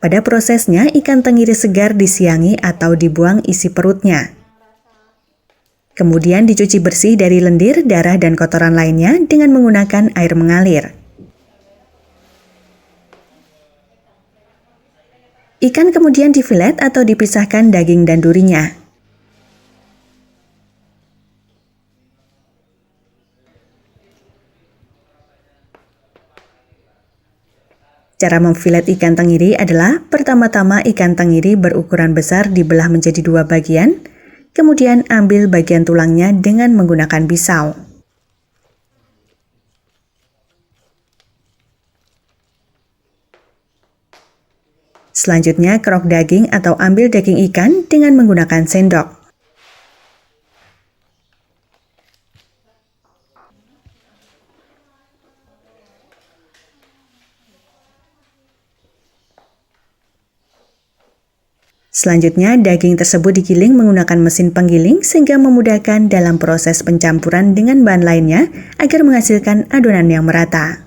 Pada prosesnya, ikan tenggiri segar disiangi atau dibuang isi perutnya. Kemudian dicuci bersih dari lendir, darah, dan kotoran lainnya dengan menggunakan air mengalir. Ikan kemudian difilet atau dipisahkan daging dan durinya. Cara memfilet ikan tenggiri adalah pertama-tama ikan tenggiri berukuran besar dibelah menjadi 2 bagian, kemudian ambil bagian tulangnya dengan menggunakan pisau. Selanjutnya kerok daging atau ambil daging ikan dengan menggunakan sendok. Selanjutnya, daging tersebut digiling menggunakan mesin penggiling sehingga memudahkan dalam proses pencampuran dengan bahan lainnya agar menghasilkan adonan yang merata.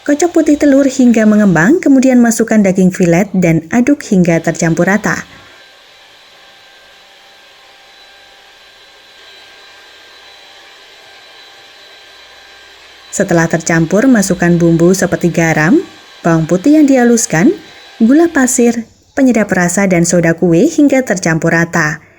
Kocok putih telur hingga mengembang, kemudian masukkan daging filet dan aduk hingga tercampur rata. Setelah tercampur, masukkan bumbu seperti garam, bawang putih yang dihaluskan, gula pasir, penyedap rasa, dan soda kue hingga tercampur rata.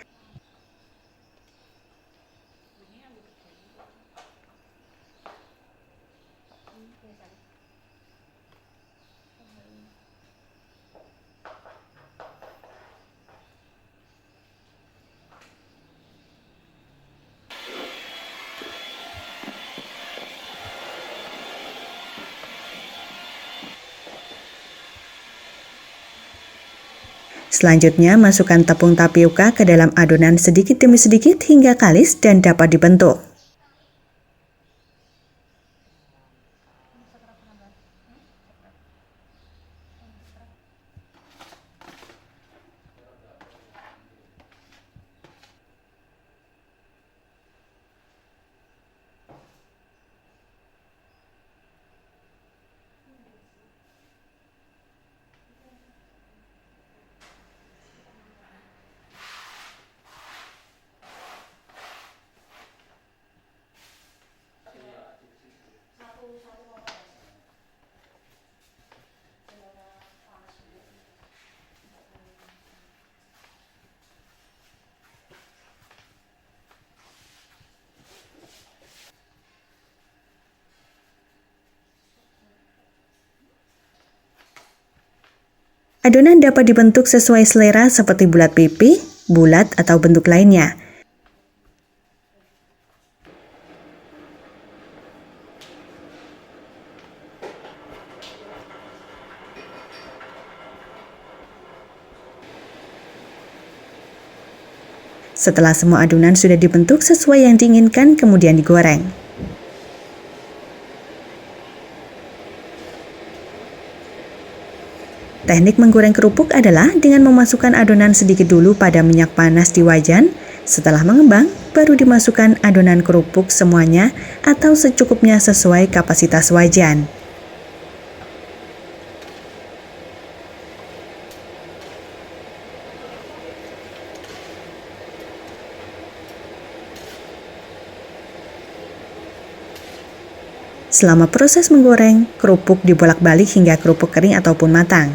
Selanjutnya, masukkan tepung tapioka ke dalam adonan sedikit demi sedikit hingga kalis dan dapat dibentuk. Adonan dapat dibentuk sesuai selera seperti bulat pipih, bulat, atau bentuk lainnya. Setelah semua adonan sudah dibentuk sesuai yang diinginkan, kemudian digoreng. Teknik menggoreng kerupuk adalah dengan memasukkan adonan sedikit dulu pada minyak panas di wajan. Setelah mengembang, baru dimasukkan adonan kerupuk semuanya atau secukupnya sesuai kapasitas wajan. Selama proses menggoreng, kerupuk dibolak-balik hingga kerupuk kering ataupun matang.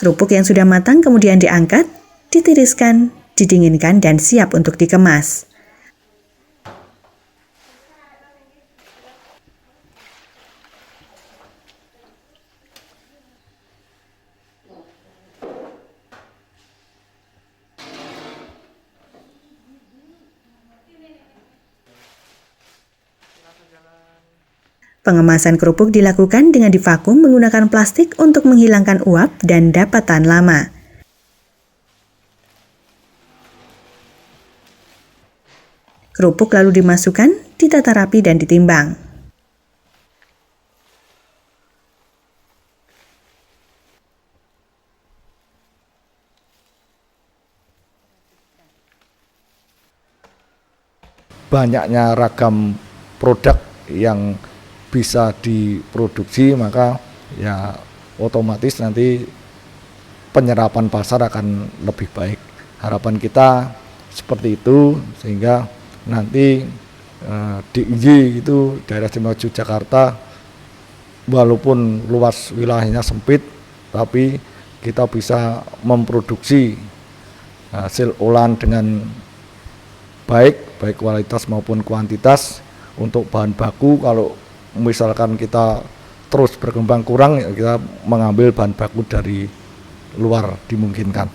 Kerupuk yang sudah matang kemudian diangkat, ditiriskan, didinginkan, dan siap untuk dikemas. Pengemasan kerupuk dilakukan dengan divakum menggunakan plastik untuk menghilangkan uap dan dapat tahan lama. Kerupuk lalu dimasukkan, ditata rapi dan ditimbang. Banyaknya ragam produk yang bisa diproduksi, maka ya otomatis nanti penyerapan pasar akan lebih baik. Harapan kita seperti itu, sehingga nanti DIY itu daerah istimewa Yogyakarta walaupun luas wilayahnya sempit, tapi kita bisa memproduksi hasil olahan dengan baik kualitas maupun kuantitas. Untuk bahan baku, kalau misalkan kita terus berkembang kurang, ya kita mengambil bahan baku dari luar dimungkinkan.